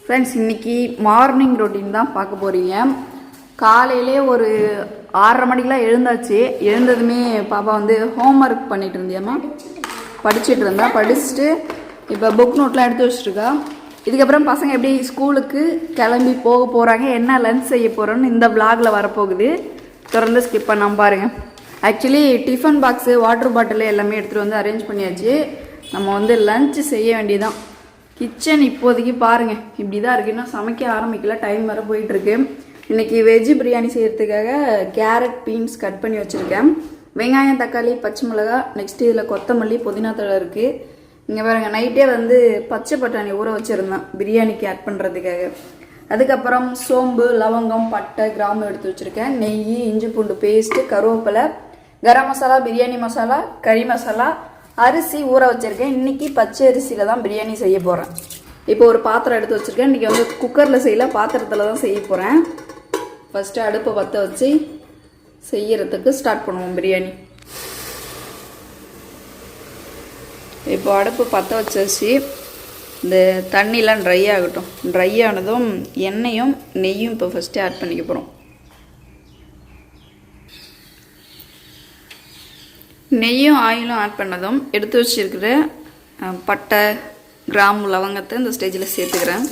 Friends, இன்றைக்கி morning routine தான் பார்க்க போகிறீங்க. காலையிலே ஒரு 6:30 மணிக்கெலாம் எழுந்தாச்சு. எழுந்ததுமே பாப்பா வந்து ஹோம் ஒர்க் பண்ணிகிட்டு இருந்தியாம்மா, படிச்சுட்டு இருந்தா. படிச்சுட்டு இப்போ புக் நோட்லாம் எடுத்து வச்சுருக்கா. இதுக்கப்புறம் பசங்க எப்படி ஸ்கூலுக்கு கிளம்பி போக போகிறாங்க, என்ன லன்ச் செய்ய போகிறோன்னு இந்த விளாகில் வரப்போகுது. தொடர்ந்து ஸ்கிப் பண்ணாமல் பாருங்கள். Actually tiffin box, water bottle எல்லாமே எடுத்துகிட்டு வந்து அரேஞ்ச் பண்ணியாச்சு. நம்ம வந்து லன்ச்சு செய்ய வேண்டியதான். கிச்சன் இப்போதைக்கு பாருங்கள் இப்படி தான் இருக்குது. இன்னும் சமைக்க ஆரம்பிக்கல, டைம் வர போயிட்டுருக்கு. இன்றைக்கி வெஜ்ஜு பிரியாணி செய்கிறதுக்காக கேரட் பீன்ஸ் கட் பண்ணி வச்சுருக்கேன். வெங்காயம், தக்காளி, பச்சை மிளகா, நெக்ஸ்ட்டு இதில் கொத்தமல்லி, புதினா தழை இருக்குது. இங்கே பாருங்கள், நைட்டே வந்து பச்சை பட்டாணி ஊற வச்சுருந்தேன் பிரியாணிக்கு ஆட் பண்ணுறதுக்காக. அதுக்கப்புறம் சோம்பு, லவங்கம், பட்டை, கிராம்பு எடுத்து வச்சுருக்கேன். நெய், இஞ்சி பூண்டு பேஸ்ட்டு, கருவேப்பிலை, கரம் மசாலா, பிரியாணி மசாலா, கறி மசாலா, அரிசி ஊற வச்சுருக்கேன். இன்றைக்கி பச்சை அரிசியில் தான் பிரியாணி செய்ய போகிறேன். இப்போ ஒரு பாத்திரம் எடுத்து வச்சுருக்கேன். இன்றைக்கி வந்து குக்கரில் செய்யல, பாத்திரத்தில் தான் செய்ய போகிறேன். ஃபஸ்ட்டு அடுப்பை பற்ற வச்சு செய்யறதுக்கு ஸ்டார்ட் பண்ணுவோம் பிரியாணி. இப்போ அடுப்பு பற்ற வச்சாச்சு. இந்த தண்ணிலாம் ட்ரை ஆகட்டும். ட்ரை ஆனதும் எண்ணெயும் நெய்யும் இப்போ ஃபஸ்ட்டு ஆட் பண்ணிக்க போகிறோம். நெய்யும் ஆயிலும் ஆட் பண்ணதும் எடுத்து வச்சுருக்கிற பட்டை, கிராம்பு, லவங்கத்தை இந்த ஸ்டேஜில் சேர்த்துக்கிறேன்.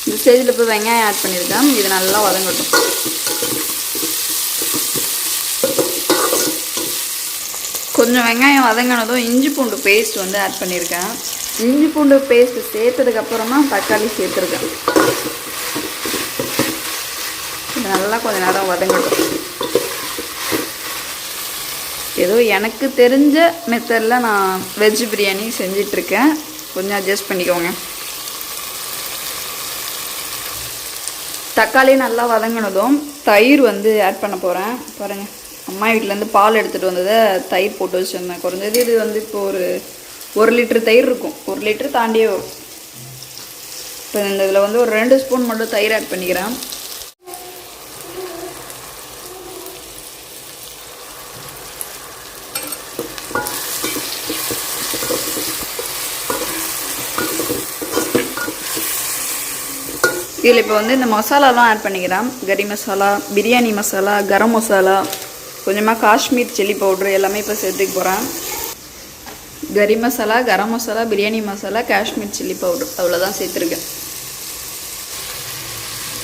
இந்த ஸ்டேஜில் இப்போ வெங்காயம் ஆட் பண்ணியிருக்கேன். இது நல்லா வதங்கட்டும். கொஞ்சம் வெங்காயம் வதங்கினதும் இஞ்சி பூண்டு பேஸ்ட் வந்து ஆட் பண்ணியிருக்கேன். இஞ்சி பூண்டு பேஸ்ட் சேர்த்ததுக்கப்புறமா தக்காளி சேர்த்துருக்கேன். இது நல்லா கொஞ்சம் நேரம் வதங்கட்டும். ஏதோ எனக்கு தெரிஞ்ச மெத்தடில் நான் வெஜ் பிரியாணி செஞ்சிட்ருக்கேன். கொஞ்சம் அட்ஜஸ்ட் பண்ணிக்கோங்க. தக்காளி நல்லா வதங்கினதும் தயிர் வந்து ஆட் பண்ண போகிறேன். பாருங்கள், அம்மா வீட்டிலேருந்து பால் எடுத்துகிட்டு வந்ததை தயிர் போட்டு வச்சுருந்தேன். குறைஞ்சது இது வந்து இப்போ ஒரு 1 லிட்டர் தயிர் இருக்கும். 1 லிட்டர் தாண்டியே வரும். இப்போ இந்த இதில் வந்து ஒரு 2 ஸ்பூன் மட்டும் தயிர் ஆட் பண்ணிக்கிறேன். இதில் இப்போ வந்து இந்த மசாலாலாம் ஆட் பண்ணிக்கிறேன். கறி மசாலா, பிரியாணி மசாலா, கரம் மசாலா, கொஞ்சமாக காஷ்மீர் சில்லி பவுட்ரு எல்லாமே இப்போ சேர்த்துக்க போகிறேன். கறி மசாலா, கரம் மசாலா, பிரியாணி மசாலா, காஷ்மீர் சில்லி பவுட்ரு அவ்வளோதான் சேர்த்துருக்கேன்.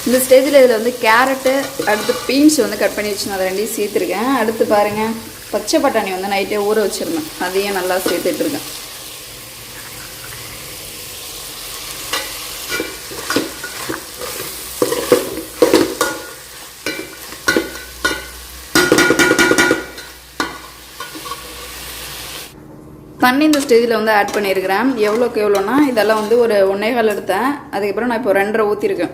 இந்த ஸ்டேஜில் இதில் வந்து கேரட்டு, அடுத்து பீன்ஸ் வந்து கட் பண்ணி வச்சு நான் 2 சேர்த்துருக்கேன். அடுத்து பாருங்கள், பச்சை பட்டாணி வந்து நைட்டே ஊற வச்சுருந்தேன். அதையும் நல்லா சேர்த்துட்ருக்கேன். தண்ணி இந்த ஸ்டேஜில் வந்து ஆட் பண்ணியிருக்கிறேன். எவ்வளோக்கு எவ்வளோனா, இதெல்லாம் வந்து ஒரு 1.25 எடுத்தேன். அதுக்கப்புறம் நான் இப்போ 2.5 ஊற்றிருக்கேன்.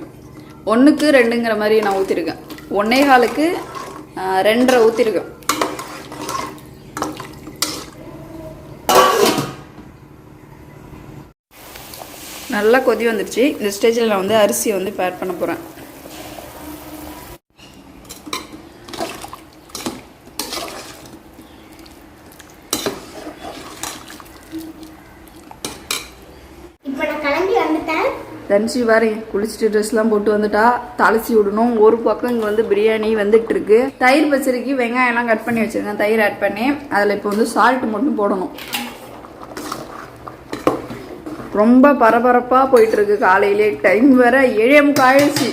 1க்கு 2ங்கிற மாதிரி நான் ஊற்றிருக்கேன். 1.25க்கு 2.5 ஊற்றிருக்கேன். நல்லா கொதி வந்துடுச்சு. இந்த ஸ்டேஜில் நான் வந்து அரிசியை வந்து இப்போ ஆட் பண்ண போகிறேன். தனிச்சு பாரு, குளிச்சுட்டு ட்ரெஸ்லாம் போட்டு வந்துட்டா. தாளிச்சு விடணும். ஒரு பக்கம் இங்கே வந்து பிரியாணி வந்துட்டு இருக்கு. தயிர் பச்சரிக்கு வெங்காயம்லாம் கட் பண்ணி வச்சிருக்கேன். தயிர் ஆட் பண்ணி அதில் இப்போ வந்து சால்ட் மட்டும் போடணும். ரொம்ப பரபரப்பாக போயிட்டு இருக்கு. காலையிலே டைம் வேற 7:45 ஆயிடுச்சு.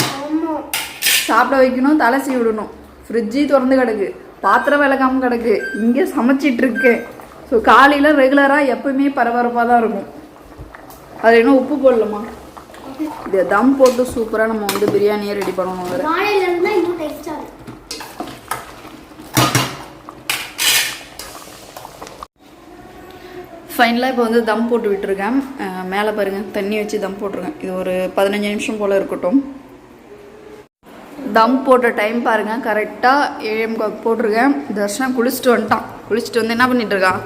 சாப்பிட வைக்கணும், தாளிச்சு விடணும். ஃப்ரிட்ஜி திறந்து கிடக்கு, பாத்திரம் விளக்காமல் கிடக்கு, இங்கே சமைச்சிட்டு இருக்கேன். ஸோ காலையில் ரெகுலராக எப்பவுமே பரபரப்பாக தான் இருக்கும். அது இன்னும் உப்பு போடலாமா? இது தம் போட்டு சூப்பராக நம்ம வந்து பிரியாணியை ரெடி பண்ணணும். ஃபைனலாக இப்போ வந்து தம் போட்டு விட்டுருக்கேன். மேலே பாருங்கள், தண்ணி வச்சு தம் போட்டிருக்கேன். இது ஒரு 15 நிமிஷம் போல் இருக்கட்டும். தம் போட்ட டைம் பாருங்கள், கரெக்டாக 7:45 போட்டிருக்கேன். தர்ஷனா குளிச்சுட்டு வந்துட்டான். குளிச்சுட்டு வந்து என்ன பண்ணிட்டு இருக்கான்?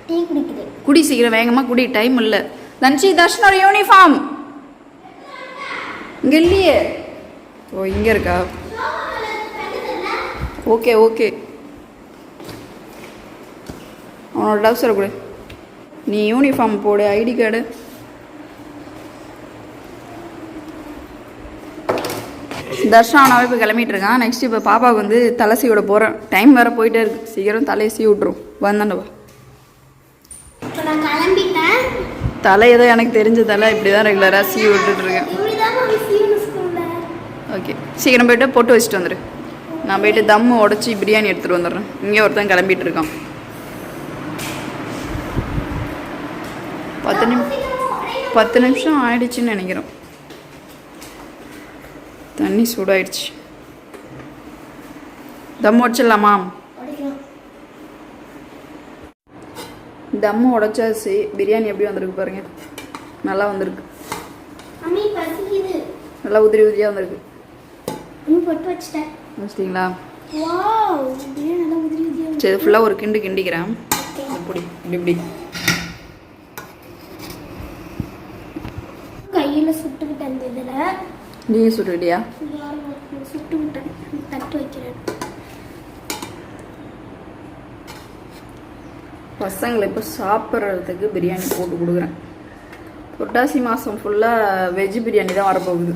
டீ குடிக்குது. குடி சீக்கிரம், வேகமாக குடி, டைம் இல்லை. தன்ஷி, தர்ஷனோட யூனிஃபார்ம் இங்கே இல்லையே. ஓ இங்கே இருக்கா? Okay okay. அவனோட டவுசரை கொடு. நீ யூனிஃபார்ம் போடு, ஐடி கார்டு. தர்ஷனாவே இப்போ கிளம்பிட்டு இருக்கான். நெக்ஸ்ட் இப்போ பாப்பாவுக்கு வந்து தலை சீவிட போகிறேன். டைம் வேறு போயிட்டே இருக்கு. சீக்கிரம் தலையை சீவி விட்ரும். வந்தாண்டவா தலை ஏதோ எனக்கு தெரிஞ்ச தலை இப்படி தான் ரெகுலராக சீவி விட்டுட்ருக்கேன். ஓகே சீக்கிரம் போய்ட்டு பொட்டு வச்சுட்டு வந்துடு. நான் போயிட்டு தம்மு உடச்சி பிரியாணி எடுத்துகிட்டு வந்துடுறேன். இங்கே ஒருத்தன் கிளம்பிட்டு இருக்கான். 10 நிமிஷம் ஆயிடுச்சுன்னு நினைக்கிறோம். தண்ணி சூடாயிடுச்சு. தம் உடச்சிடலாமா? தம்மு உடச்சாச்சு. பிரியாணி எப்படி வந்திருக்கு பாருங்க. நல்லா வந்திருக்கு. நல்லா உதிரி உதிரியாக வந்திருக்கு. வச்சிட்டிங்களா? சரி ஃபுல்லாக ஒரு கிண்டு கிண்டிக்கிறேன். இப்படி இப்படி இப்படி கையில் சுட்டுக்கிட்டேன். இதில் நீ சுட்டுக்கிட்டியா? சுட்டுக்கிட்டேன். தட்டு வைக்கிறேன். பசங்களை இப்போ சாப்பிட்றதுக்கு பிரியாணி போட்டு கொடுக்குறேன். புரட்டாசி மாதம் ஃபுல்லாக வெஜ் பிரியாணி தான் வரப்போகுது.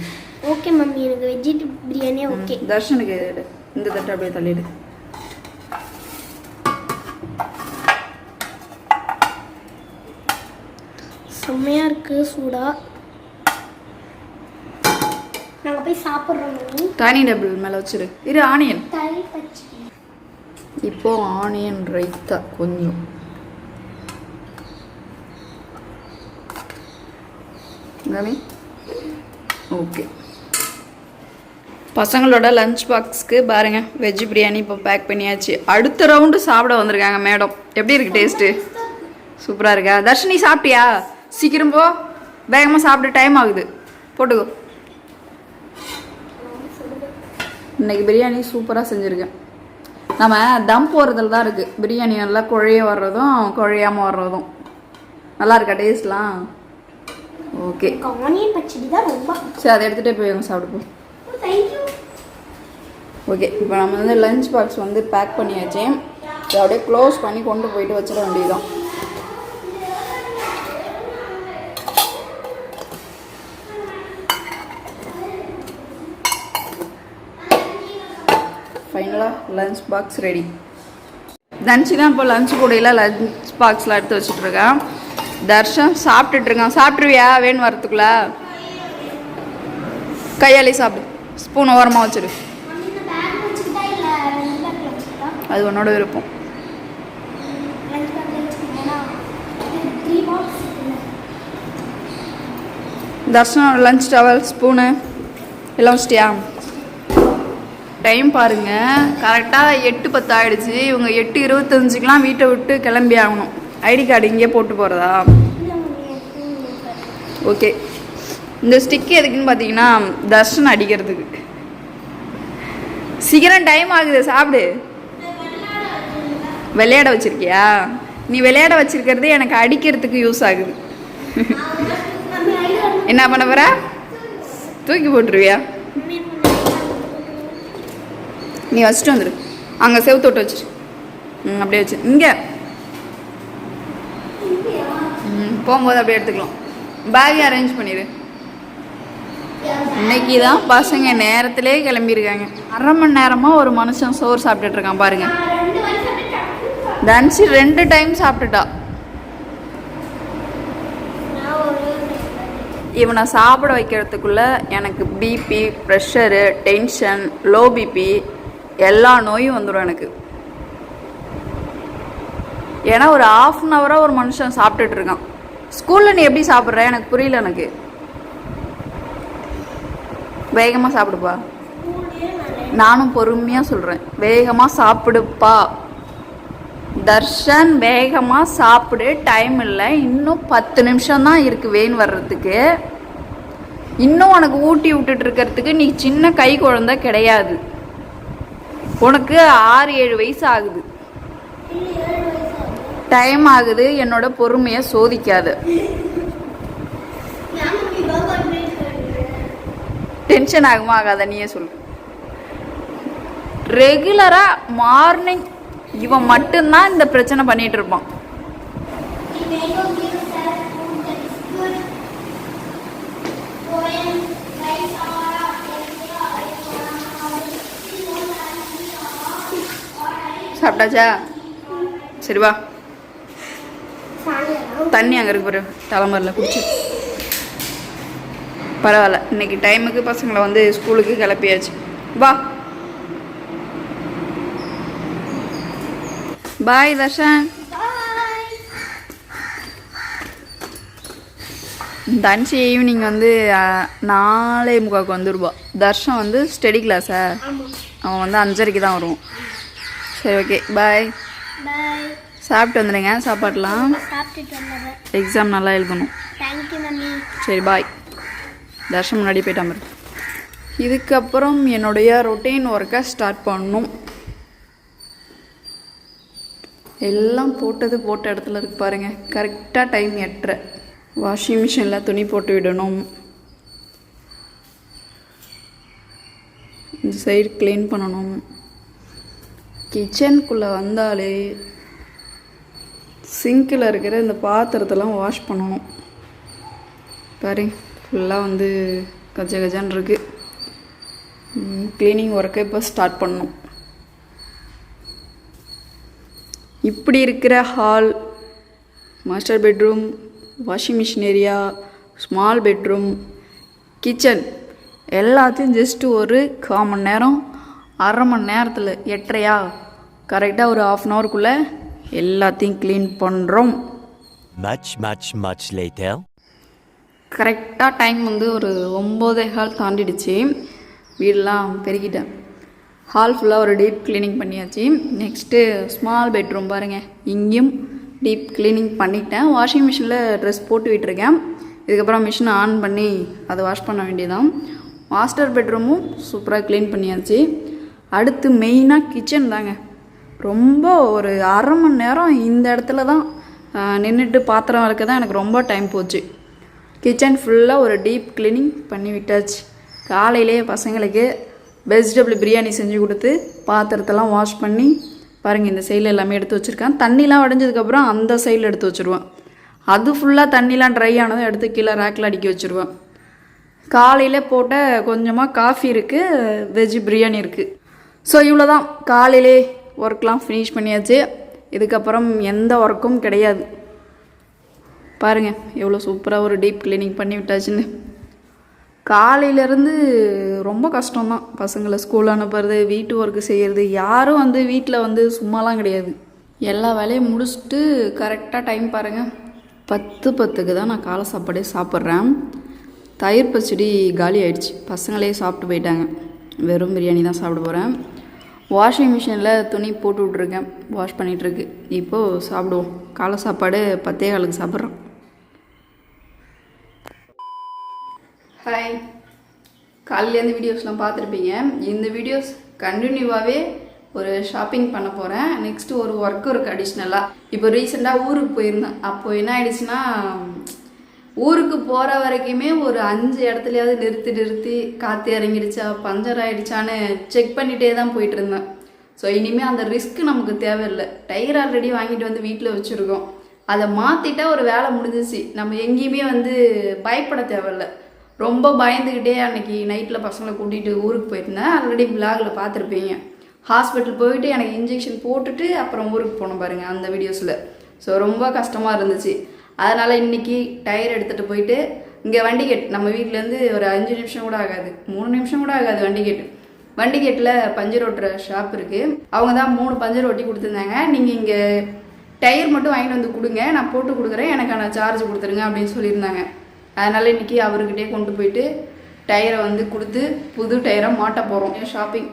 ஓகே மம்மி, எனக்கு வெஜ் பிரியாணியே ஓகே. தர்ஷனுக்கு இந்த தட்டை அப்படியே தள்ளிடு. செம்மையாக இருக்குது சூடாக. நாங்கள் போய் சாப்பிட்றோம் மம்மி. டைனிங் டேபிள் மேலே வச்சிரு. இரு ஆனியன். தயிர் பச்சடி. இப்போ ஆனியன் ரைத்தா கொஞ்சம். ஓகே பசங்களோட லஞ்ச் பாக்ஸ்க்கு பாருங்க வெஜ் பிரியாணி இப்போ பேக் பண்ணியாச்சு. அடுத்த ரவுண்டு சாப்பிட வந்திருக்காங்க மேடம். எப்படி இருக்கு டேஸ்ட்டு? சூப்பராக இருக்கா? தர்ஷினி சாப்பிட்டியா? சீக்கிரம் போ, வேகமாக சாப்பிட டைம் ஆகுது. போட்டுக்கோ. இன்னைக்கு பிரியாணி சூப்பராக செஞ்சுருக்கேன். நம்ம தம் போடுறதுல தான் இருக்குது. பிரியாணி நல்லா குழைய வர்றதும் குழையாமல் வர்றதும். நல்லா இருக்கா டேஸ்ட்லாம்? ஓகே ஆனியன் பச்சடி தான் ரொம்ப. சரி அதை எடுத்துகிட்டே போய் அவங்க சாப்பிடுப்போம். ஓகே இப்போ நம்ம வந்து லஞ்ச் பாக்ஸ் வந்து பேக் பண்ணியாச்சு. இதை அப்படியே க்ளோஸ் பண்ணி கொண்டு போயிட்டு வச்சிட வேண்டியதுதான். ஃபைனலாக லஞ்ச் பாக்ஸ் ரெடி. தன்சி தான் இப்போ லஞ்ச் கூடையில் லஞ்ச் பாக்ஸில் எடுத்து வச்சுட்ருக்கேன். தர்ஷன் சாப்பிட்டுட்ருக்கான். சாப்பிட்ருவியா வேணும் வரத்துக்குள்ள? கையாலே சாப்பிடு. ஸ்பூன் ஓரமாக வச்சிரு. அது உன்னோட விருப்பம். தர்ஷனோட லஞ்ச் டவல் ஸ்பூனு எல்லாம் வச்சிட்டியா? டைம் பாருங்க கரெக்டாக 8:10 ஆகிடுச்சு. இவங்க 8:25க்கெலாம் வீட்டை விட்டு கிளம்பி ஆகணும். ஐடி கார்டு இங்கே போட்டு போகிறதா? ஓகே இந்த ஸ்டிக் எதுக்குன்னு பார்த்தீங்கன்னா தர்ஷன் அடிக்கிறதுக்கு. சீக்கிரம் டைம் ஆகுது, சாப்பிடு. விளையாட வச்சிருக்கியா? நீ விளையாட வச்சிருக்கிறது எனக்கு அடிக்கிறதுக்கு யூஸ் ஆகுது. என்ன பண்ண போற? தூக்கி போட்டுருவியா? நீ வச்சுட்டு வந்துடு. அங்கே செவுத்து விட்டு வச்சிரு. அப்படியே வச்சு இங்கே போகும்போது அப்படியே எடுத்துக்கலாம். பேக் அரேஞ்ச் பண்ணிடு. இன்னைக்கு தான் பசங்க நேரத்திலே கிளம்பியிருக்காங்க. 1/2 மணி நேரமாக ஒரு மனுஷன் சோறு சாப்பிட்டுட்டு இருக்கான் பாருங்க. தன்சி 2 டைம் சாப்பிட்டுட்டா. இவனை சாப்பிட வைக்கிறதுக்குள்ள எனக்கு BP, pressure, tension, low BP எல்லா நோயும் வந்துடும் எனக்கு. ஏன்னா ஒரு 1/2 ஹவராக ஒரு மனுஷன் சாப்பிட்டுட்டு இருக்கான். ஸ்கூலில் நீ எப்படி சாப்பிட்ற எனக்கு புரியல. எனக்கு வேகமாக சாப்பிடுப்பா. நானும் பொறுமையாக சொல்கிறேன், வேகமாக சாப்பிடுப்பா. தர்ஷன் வேகமாக சாப்பிடு. டைம் இல்லை, இன்னும் 10 நிமிஷம் தான் இருக்குது வெயின் வர்றதுக்கு. இன்னும் உனக்கு ஊட்டி விட்டுட்டு இருக்கிறதுக்கு நீ சின்ன கை குழந்தை கிடையாது. உனக்கு 6-7 வயசு ஆகுது. டைம் ஆகுது. என்னோட பொறுமையை சோதிக்காது. டென்ஷன் ஆகுமா ஆகாத நீயே சொல்லு. ரெகுலராக மார்னிங் இவன் மட்டும்தான் இந்த பிரச்சனை பண்ணிட்டு இருப்பான். சாப்பிட்டாச்சா? சரி வா, தண்ணி அங்கே இருக்கு பாரு தலைமரில் குடிச்சு. பரவாயில்ல, இன்னைக்கு டைமுக்கு பசங்களை வந்து ஸ்கூலுக்கு கிளப்பியாச்சு. வா பாய் தர்ஷன். தன்சி ஈவினிங் வந்து 4:45 வந்துடுவா. தர்ஷன் வந்து ஸ்டடி கிளாஸா, அவன் வந்து 5:30 தான் வருவான். சரி ஓகே பாய். பாய். சாப்பிட்டு வந்துடுங்க சாப்பாடலாம். சாப்பிட்டுட்டு வந்துடுறேன். எக்ஸாம் நல்லா எழுதணும். Thank you mummy. சரி பாய். தர்ஷன் முன்னாடி போயிட்டான் பாரு. இதுக்கப்புறம் என்னுடைய ரொட்டீன் ஒர்க்கை ஸ்டார்ட் பண்ணணும். எல்லாம் போட்ட இடத்துல இருக்கு பாருங்கள். கரெக்டாக டைம் 8:30. வாஷிங் மிஷினில் துணி போட்டு விடணும். இந்த சைடு க்ளீன் பண்ணணும். கிச்சனுக்குள்ளே வந்தாலே சிங்கில் இருக்கிற இந்த பாத்திரத்தெல்லாம் வாஷ் பண்ணணும். பாரு ஃபுல்லாக வந்து கஜ கஜான் இருக்குது. க்ளீனிங் ஒர்க்கை இப்போ ஸ்டார்ட் பண்ணணும். இப்படி இருக்கிற hall, master bedroom, washing machine area, small bedroom, kitchen எல்லாத்தையும் ஜஸ்ட்டு ஒரு 1/4 மணி நேரம் 1/2 மணி நேரத்தில் 8:30 கரெக்டாக ஒரு 1/2 ஹவருக்குள்ளே எல்லாத்தையும் க்ளீன் பண்ணுறோம். much later. கரெக்டாக டைம் வந்து ஒரு 9:15 தாண்டிடுச்சு. வீடெலாம் பெருக்கிட்டேன். ஹால் ஃபுல்லாக ஒரு டீப் க்ளீனிங் பண்ணியாச்சு. நெக்ஸ்ட்டு ஸ்மால் பெட்ரூம் பாருங்கள், இங்கேயும் டீப் க்ளீனிங் பண்ணிட்டேன். வாஷிங் மிஷினில் ட்ரெஸ் போட்டு விட்டுருக்கேன். இதுக்கப்புறம் மிஷினை ஆன் பண்ணி அதை வாஷ் பண்ண வேண்டியதான். மாஸ்டர் பெட்ரூமும் சூப்பராக க்ளீன் பண்ணியாச்சு. அடுத்து மெயினாக கிச்சன் தாங்க. ரொம்ப ஒரு 1/2 மணி நேரம் இந்த இடத்துல தான் நின்றுட்டு பாத்திரம் வளர்க்க தான் எனக்கு ரொம்ப டைம் போச்சு. கிச்சன் ஃபுல்லாக ஒரு டீப் க்ளீனிங் பண்ணி விட்டாச்சு. காலையிலே பசங்களுக்கு வெஜிடபிள் பிரியாணி செஞ்சு கொடுத்து பாத்திரத்தெல்லாம் வாஷ் பண்ணி பாருங்கள், இந்த சைடில் எல்லாமே எடுத்து வச்சுருக்கேன். தண்ணிலாம் வடிஞ்சதுக்கப்புறம் அந்த சைடில் எடுத்து வச்சுருவேன். அது ஃபுல்லாக தண்ணிலாம் ட்ரை ஆனதும் எடுத்து கீழே ரேக்கில் அடுக்கி வச்சுருவேன். காலையில் போட்ட கொஞ்சமாக காஃபி இருக்குது, வெஜ் பிரியாணி இருக்குது. ஸோ இவ்வளோ தான், காலையிலே ஒர்க்லாம் ஃபினிஷ் பண்ணியாச்சு. இதுக்கப்புறம் எந்த ஒர்க்கும் கிடையாது. பாருங்கள் எவ்வளோ சூப்பராக ஒரு டீப் க்ளீனிங் பண்ணி விட்டாச்சுன்னு. காலையிலேருந்து ரொம்ப கஷ்டம்தான். பசங்களை ஸ்கூல் அனுப்புறது, வீட்டு ஒர்க்கு செய்கிறது. யாரும் வந்து வீட்டில் வந்து சும்மாலாம் கிடையாது. எல்லா வேலையும் முடிச்சுட்டு கரெக்டாக டைம் பாருங்கள் 10:10 தான் நான் காலை சாப்பாடே சாப்பிட்றேன். தயிர் பச்சடி காலி ஆயிடுச்சு. பசங்களே சாப்பிட்டு போயிட்டாங்க. வெறும் பிரியாணி தான் சாப்பிட போகிறேன். வாஷிங் மிஷினில் துணி போட்டு விட்ருக்கேன், வாஷ் பண்ணிகிட்ருக்கு. இப்போது சாப்பிடுவோம். காலை சாப்பாடு 10:15 சாப்பிட்றோம். ஹாய், காலையிலேருந்து வீடியோஸ்லாம் பார்த்துருப்பீங்க. இந்த வீடியோஸ் கண்டினியூவாகவே ஒரு ஷாப்பிங் பண்ண போகிறேன். நெக்ஸ்ட்டு ஒரு ஒர்க்கும் இருக்குது அடிஷ்னலாக. இப்போ ரீசெண்டாக ஊருக்கு போயிருந்தேன். அப்போது என்ன ஆயிடுச்சுன்னா, ஊருக்கு போகிற வரைக்குமே ஒரு 5 இடத்துலையாவது நிறுத்தி காற்று இறங்கிடுச்சா, பஞ்சர் ஆகிடுச்சான்னு செக் பண்ணிகிட்டே தான் போயிட்டு இருந்தேன். ஸோ இனிமேல் அந்த ரிஸ்க் நமக்கு தேவையில்லை. டயர் ஆல்ரெடி வாங்கிட்டு வந்து வீட்டில் வச்சுருக்கோம். அதை மாற்றிட்டா ஒரு வேலை முடிஞ்சிச்சு. நம்ம எங்கேயுமே வந்து பயப்பட தேவையில்லை. ரொம்ப பயந்துக்கிட்டே அன்றைக்கி நைட்டில் பசங்களை கூட்டிகிட்டு ஊருக்கு போயிருந்தேன். ஆல்ரெடி விலாகில் பார்த்துருப்பீங்க. ஹாஸ்பிட்டல் போயிட்டு எனக்கு இன்ஜெக்ஷன் போட்டுட்டு அப்புறம் ஊருக்கு போனோம் பாருங்கள் அந்த வீடியோஸில். ஸோ ரொம்ப கஷ்டமாக இருந்துச்சு. அதனால் இன்றைக்கி டயர் எடுத்துகிட்டு போயிட்டு இங்கே வண்டிகேட், நம்ம வீட்டிலேருந்து ஒரு 5 நிமிஷம் கூட ஆகாது, 3 நிமிஷம் கூட ஆகாது வண்டிகேட்டில் பஞ்சர் ஓட்டுற ஷாப் இருக்குது. அவங்க தான் 3 பஞ்சர் ஓட்டி கொடுத்துருந்தாங்க. நீங்கள் இங்கே டயர் மட்டும் வாங்கிட்டு வந்து கொடுங்க, நான் போட்டு கொடுக்குறேன், எனக்கான சார்ஜ் கொடுத்துருங்க அப்படின்னு சொல்லியிருந்தாங்க. அதனால் இன்றைக்கி அவர்கிட்டே கொண்டு போயிட்டு டயரை வந்து கொடுத்து புது டயரை மாட்ட போகிறோம்.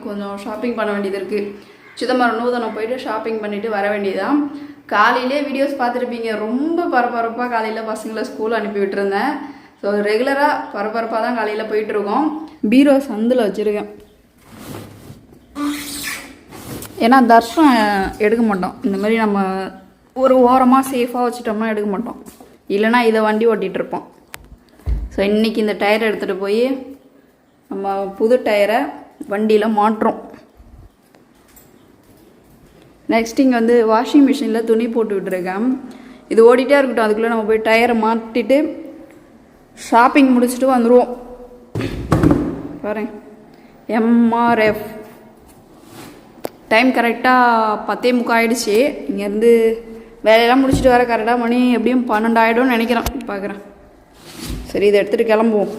கொஞ்சம் ஷாப்பிங் பண்ண வேண்டியது இருக்குது. சிதம்பரம் நூதனம் போயிட்டு ஷாப்பிங் பண்ணிவிட்டு வர வேண்டியதான். காலையிலே வீடியோஸ் பார்த்துருப்பீங்க. ரொம்ப பரபரப்பாக காலையில் பசங்களை ஸ்கூல் அனுப்பி விட்டுருந்தேன். ஸோ ரெகுலராக பரபரப்பாக தான் காலையில் போயிட்டுருக்கோம். பீரோ சந்தில் வச்சுருக்கேன். ஏன்னா தர்ஷனம் எடுக்க மாட்டோம். இந்த மாதிரி நம்ம ஒரு ஓரமாக சேஃபாக வச்சுட்டோம்னா எடுக்க மாட்டோம். இல்லைனா இதை வண்டி ஓட்டிகிட்டு இருப்போம். ஸோ இன்றைக்கி இந்த டயர் எடுத்துகிட்டு போய் நம்ம புது டயரை வண்டியில் மாட்டுறோம். நெக்ஸ்ட் இங்கே வந்து வாஷிங் மிஷினில் துணி போட்டு விட்டுருக்கேன். இது ஓடிட்டே இருக்கட்டும், அதுக்குள்ளே நம்ம போய் டயரை மாட்டிட்டு ஷாப்பிங் முடிச்சுட்டு வந்துடுவோம். பாருங்க, MRF டைம் கரெக்டாக 10:45 ஆகிடுச்சி. இங்கேருந்து வேலையெல்லாம் முடிச்சுட்டு வர கரெக்டாக மணி எப்படியும் 12 ஆகிடும்னு நினைக்கிறேன். பார்க்குறேன். சரி, இதை எடுத்துகிட்டு கிளம்புவோம்.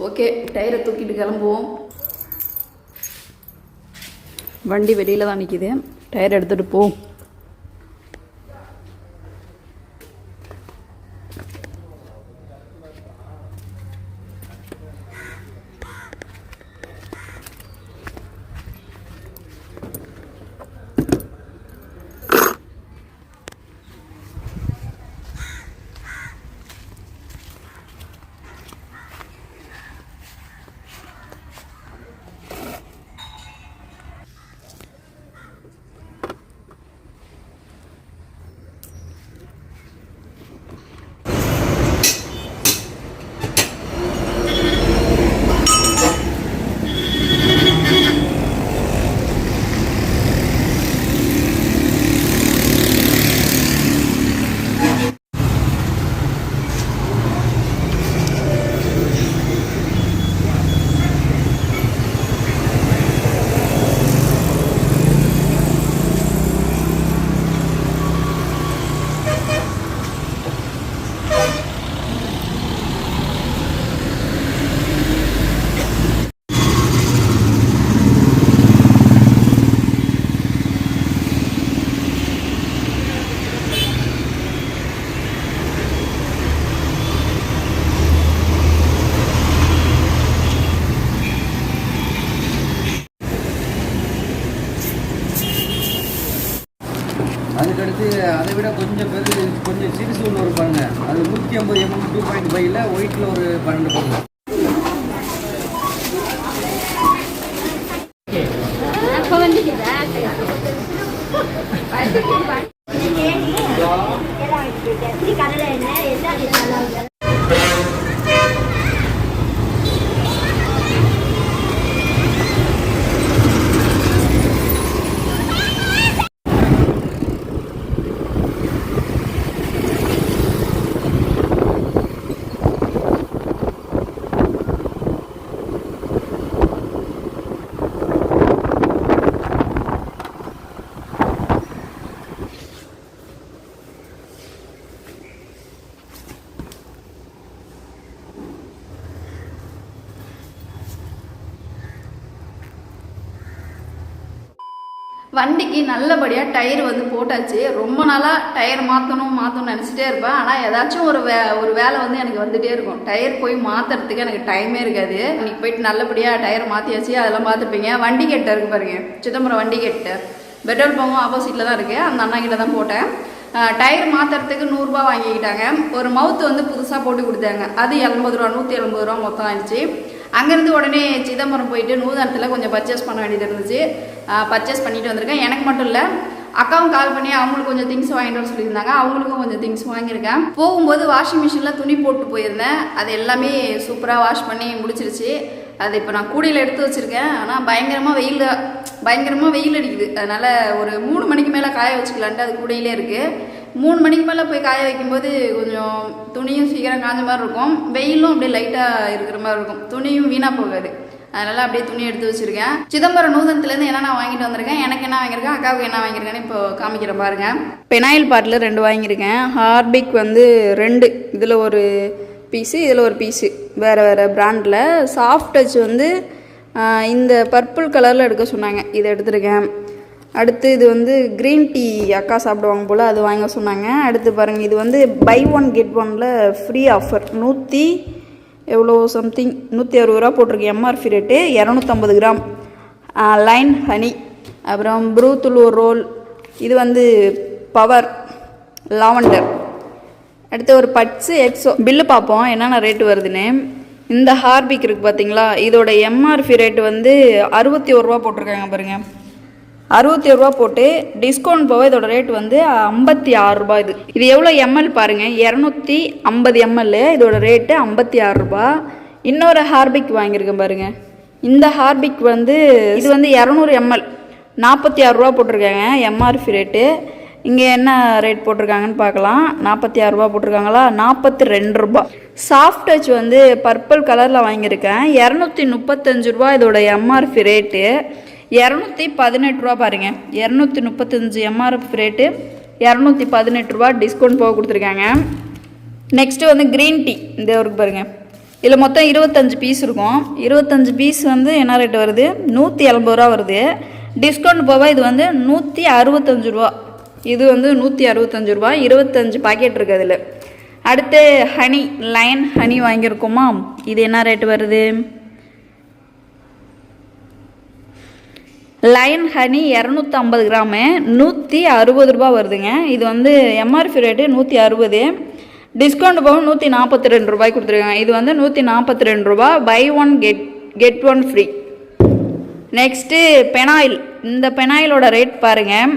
ஓகே, டயரை தூக்கிட்டு கிளம்புவோம். வண்டி வெளியில் தான் நிற்கிது. டயர் எடுத்துகிட்டு போவோம். அதுக்கடுத்து அதை விட கொஞ்சம் சிறுசு ஒன்று ஒரு பாருங்க. அது 150 mm 2.5ல ஒயிட்டில் ஒரு 12 போடுங்க. வண்டிக்கு நல்லபடியாக டயர் வந்து போட்டாச்சு. ரொம்ப நாளாக டயர் மாற்றணும்னு நினச்சிட்டே இருப்பேன். ஆனால் ஏதாச்சும் ஒரு வேலை வந்து எனக்கு வந்துகிட்டே இருக்கும். டயர் போய் மாற்றுறதுக்கு எனக்கு டைமே இருக்காது. இன்னைக்கு போயிட்டு நல்லபடியாக டயர் மாற்றியாச்சு. அதெல்லாம் பார்த்துருப்பீங்க. வண்டி கேட்ட இருக்கு பாருங்க, சிதம்பரம் வண்டி கேட்டு பெட்ரோல் பம்பும் ஆப்போசிட்டில் தான் இருக்குது. அந்த அண்ணா கிட்ட தான் போட்டேன். டயர் மாற்றுறதுக்கு 100 ரூபா வாங்கிக்கிட்டாங்க. ஒரு மவுத்து வந்து புதுசாக போட்டு கொடுத்தாங்க. அது 80 ரூபா, 170 ரூபா மொத்தம் ஆயிடுச்சு. அங்கேருந்து உடனே சிதம்பரம் போயிட்டு நூதனத்தில் கொஞ்சம் பர்ச்சேஸ் பண்ண வேண்டியது இருந்துச்சு. பர்ச்சேஸ் பண்ணிட்டு வந்திருக்கேன். எனக்கு மட்டும் இல்லை, அக்காவும் கால் பண்ணி அவங்களுக்கு கொஞ்சம் திங்ஸ் வாங்கிட்டு வர சொல்லியிருந்தாங்க. அவங்களுக்கும் கொஞ்சம் திங்ஸ் வாங்கியிருக்கேன். போகும்போது வாஷிங் மிஷினில் துணி போட்டு போயிருந்தேன். அது எல்லாமே சூப்பராக வாஷ் பண்ணி முடிச்சிருச்சு. அது இப்போ நான் கூடையில் எடுத்து வச்சுருக்கேன். ஆனால் பயங்கரமாக வெயில் அடிக்குது. அதனால் ஒரு 3 மணிக்கு மேலே காய வச்சுக்கலான்ட்டு அது கூடையிலே இருக்குது. 3 மணிக்கு மேலே போய் காய வைக்கும்போது கொஞ்சம் துணியும் சீக்கிரம் காஞ்ச மாதிரி இருக்கும். வெயிலும் அப்படியே லைட்டாக இருக்கிற மாதிரி இருக்கும். துணியும் வீணாக போகாது. அதனால் அப்படியே துணி எடுத்து வச்சுருக்கேன். சிதம்பரம் நூதனத்துலேருந்து என்ன நான் வாங்கிட்டு வந்திருக்கேன். எனக்கு என்ன வாங்கியிருக்கேன், அக்காவுக்கு என்ன வாங்கியிருக்கேன்னு இப்போ காமிக்கிறேன் பாருங்கள். பெனாயில் பாட்டில் 2 வாங்கியிருக்கேன். ஹார்பிக் வந்து 2, இதில் ஒரு பீஸு, இதில் ஒரு பீஸு, வேறு பிராண்டில். சாஃப்ட் டச் வந்து இந்த பர்பிள் கலரில் எடுக்க சொன்னாங்க. இதை எடுத்துருக்கேன். அடுத்து இது வந்து க்ரீன் டீ அக்கா சாப்பிடுவாங்க போல், அது வாங்க சொன்னாங்க. அடுத்து பாருங்கள், இது வந்து பை 1 கெட் 1ல் ஃப்ரீ ஆஃபர். 160 ரூபா போட்டிருக்கு MRP rate. 250 gram line honey. அப்புறம் ப்ரூத்துலூர் ரோல். இது வந்து பவர் லாவெண்டர். அடுத்து ஒரு பட்ஸு எக்ஸோ. பில்லு பார்ப்போம் என்னென்ன ரேட்டு வருதுன்னு. இந்த ஹார்பிக் இருக்குது பார்த்தீங்களா, இதோட எம்ஆர்பி ரேட்டு வந்து 61 ரூபா போட்டிருக்காங்க பாருங்கள். 61 ரூபா போட்டு டிஸ்கவுண்ட் போக இதோட ரேட் வந்து 56 ரூபா. இது எவ்வளோ எம்எல் பாருங்கள், 250 ml. இதோட ரேட்டு 56 ரூபா. இன்னொரு ஹார்பிக் வாங்கியிருக்கேன் பாருங்க. இந்த ஹார்பிக் வந்து இது வந்து 200 ml 46 ரூபா போட்டிருக்காங்க எம்ஆர்பி ரேட்டு. இங்கே என்ன ரேட் போட்டிருக்காங்கன்னு பார்க்கலாம். 46 ரூபா போட்டிருக்காங்களா, 42 ரூபா. சாஃப்ட் டச் வந்து பர்பிள் கலரில் வாங்கியிருக்கேன். 235 ரூபா இதோட எம்ஆர்பி ரேட்டு. 218 ரூபா பாருங்க. 235 எம்ஆர்பி ரேட்டு, 218 ரூபா டிஸ்கவுண்ட் போக கொடுத்துருக்காங்க. நெக்ஸ்ட்டு வந்து க்ரீன் டீ இந்த இருக்கு பாருங்கள். இதில் மொத்தம் 25 பீஸ் இருக்கும். 25 பீஸ் வந்து என்ன ரேட்டு வருது, 180 ரூபா வருது. டிஸ்கவுண்ட் போக இது வந்து 165 ரூபா. இது வந்து 165 ரூபா. 25 பாக்கெட் இருக்குது அதில். அடுத்து ஹனி, லைன் ஹனி வாங்கியிருக்கோமா. இது என்ன ரேட்டு வருது, லைன் ஹனி 250 கிராமு 160 ரூபா வருதுங்க. இது வந்து எம்ஆர்பி ரேட்டு 160, டிஸ்கவுண்ட் போக 142 ரூபாய்க்கு கொடுத்துருக்காங்க. இது வந்து 142 ரூபா. Buy one get one free. Next phenyl. இந்த பெனாயிலோட ரேட் பாருங்கள்,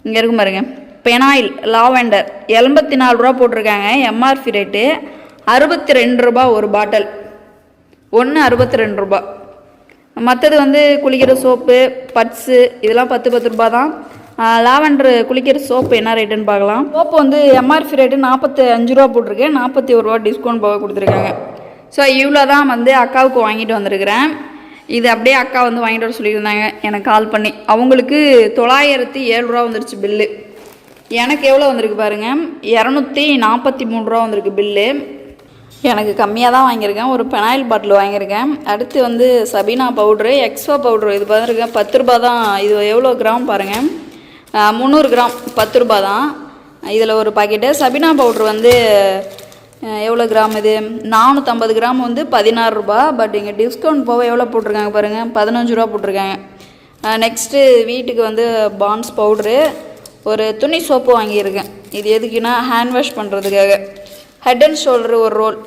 இங்கே இருக்கும் பாருங்கள். பெனாயில் லாவெண்டர் 84 ரூபா போட்டிருக்காங்க எம்ஆர்பி ரேட்டு. 62 ரூபா ஒரு பாட்டில், ஒன்று 62 ரூபா. மற்றது வந்து குளிக்கிற சோப்பு, பட்ஸு இதெல்லாம் 10 ரூபா தான். லாவெண்டர் குளிக்கிற சோப்பு என்ன ரேட்டுன்னு பார்க்கலாம். சோப்பு வந்து எம்ஆர்பி ரேட்டு 45 ரூபா போட்டிருக்கேன், 41 ரூபா டிஸ்கவுண்ட் போக கொடுத்துருக்காங்க. ஸோ இவ்வளோ தான் வந்து அக்காவுக்கு வாங்கிட்டு வந்திருக்கிறேன். இது அப்படியே அக்கா வந்து வாங்கிட்டு வர சொல்லியிருந்தாங்க எனக்கு கால் பண்ணி. அவங்களுக்கு 907 ரூபா வந்துருச்சு பில்லு. எனக்கு எவ்வளோ வந்திருக்கு பாருங்கள், 243 ரூபா வந்திருக்கு பில்லு. எனக்கு கம்மியாக தான் வாங்கியிருக்கேன். ஒரு பெனாயில் பாட்டில் வாங்கியிருக்கேன். அடுத்து வந்து சபீனா பவுட்ரு, எக்ஸ்வா பவுட்ரு இது பார்த்துருக்கேன். 10 ரூபா தான். இது எவ்வளோ கிராம் பாருங்கள், 300 கிராம் 10 ரூபா தான். இதில் ஒரு பாக்கெட்டு. சபீனா பவுட்ரு வந்து எவ்வளோ கிராம், இது 450 கிராம் வந்து 16 ரூபா. பட் இங்கே டிஸ்கவுண்ட் போக எவ்வளோ போட்டிருக்காங்க பாருங்கள், 15 ரூபா போட்டிருக்காங்க. நெக்ஸ்ட்டு வீட்டுக்கு வந்து பான்ஸ் பவுட்ரு, ஒரு துணி சோப்பு வாங்கியிருக்கேன். இது எதுக்குன்னா ஹேண்ட் வாஷ் பண்ணுறதுக்காக. ஹெட் அண்ட் ஷோல்டரு ஒரு ரோல்.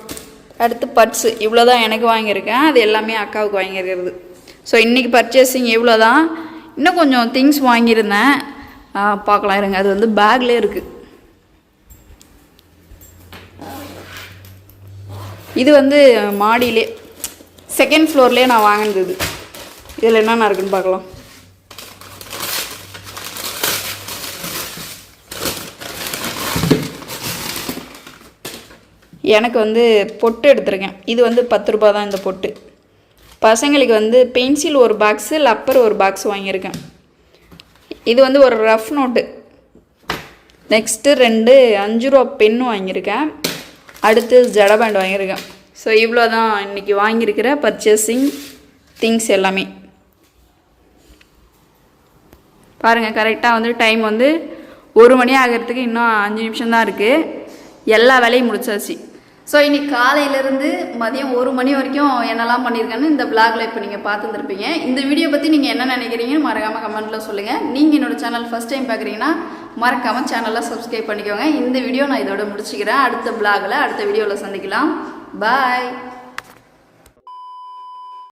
அடுத்து பட்ஸு இவ்வளோ தான் எனக்கு வாங்கியிருக்கேன். அது எல்லாமே அக்காவுக்கு வாங்கியிருக்கிறது. ஸோ இன்றைக்கி பர்ச்சேசிங் இவ்வளோ தான். இன்னும் கொஞ்சம் திங்ஸ் வாங்கியிருந்தேன், பார்க்கலாம் இருங்க. அது வந்து பேக்லேயே இருக்குது. இது வந்து மாடியிலே செகண்ட் ஃப்ளோர்லேயே நான் வாங்கினது. இதில் என்னென்ன இருக்குன்னு பார்க்கலாம். எனக்கு வந்து பொட்டு எடுத்துருக்கேன். இது வந்து 10 ரூபா தான் இந்த பொட்டு. பசங்களுக்கு வந்து பென்சில் ஒரு பாக்ஸு, லப்பர் ஒரு பாக்ஸ் வாங்கியிருக்கேன். இது வந்து ஒரு ரஃப் நோட்டு. நெக்ஸ்ட்டு 2 5 ரூபா பென்னு வாங்கியிருக்கேன். அடுத்து ஜட பேண்ட் வாங்கியிருக்கேன். ஸோ இவ்வளோ தான் இன்றைக்கி வாங்கியிருக்கிற பர்ச்சேசிங் திங்ஸ் எல்லாமே. பாருங்கள், கரெக்டாக வந்து டைம் வந்து 1 மணி ஆகிறதுக்கு இன்னும் 5 நிமிஷம் தான் இருக்குது. எல்லா வேலையும் முடிச்சாச்சு. ஸோ இன்றைக்கி காலையிலேருந்து மதியம் 1 மணி வரைக்கும் என்னெல்லாம் பண்ணியிருக்கேன்னு இந்த விளாகில் இப்போ நீங்கள் பார்த்துருப்பீங்க. இந்த வீடியோ பற்றி நீங்கள் என்ன நினைக்கிறீங்கன்னு மறக்காமல் கமெண்ட்டில் சொல்லுங்கள். நீங்கள் என்னோடய சேனல் ஃபஸ்ட் டைம் பார்க்குறீங்கன்னா மறக்காமல் சேனலில் சப்ஸ்கிரைப் பண்ணிக்கோங்க. இந்த வீடியோ நான் இதோட முடிச்சுக்கிறேன். அடுத்த விளாகில் அடுத்த வீடியோவில் சந்திக்கலாம். பாய்.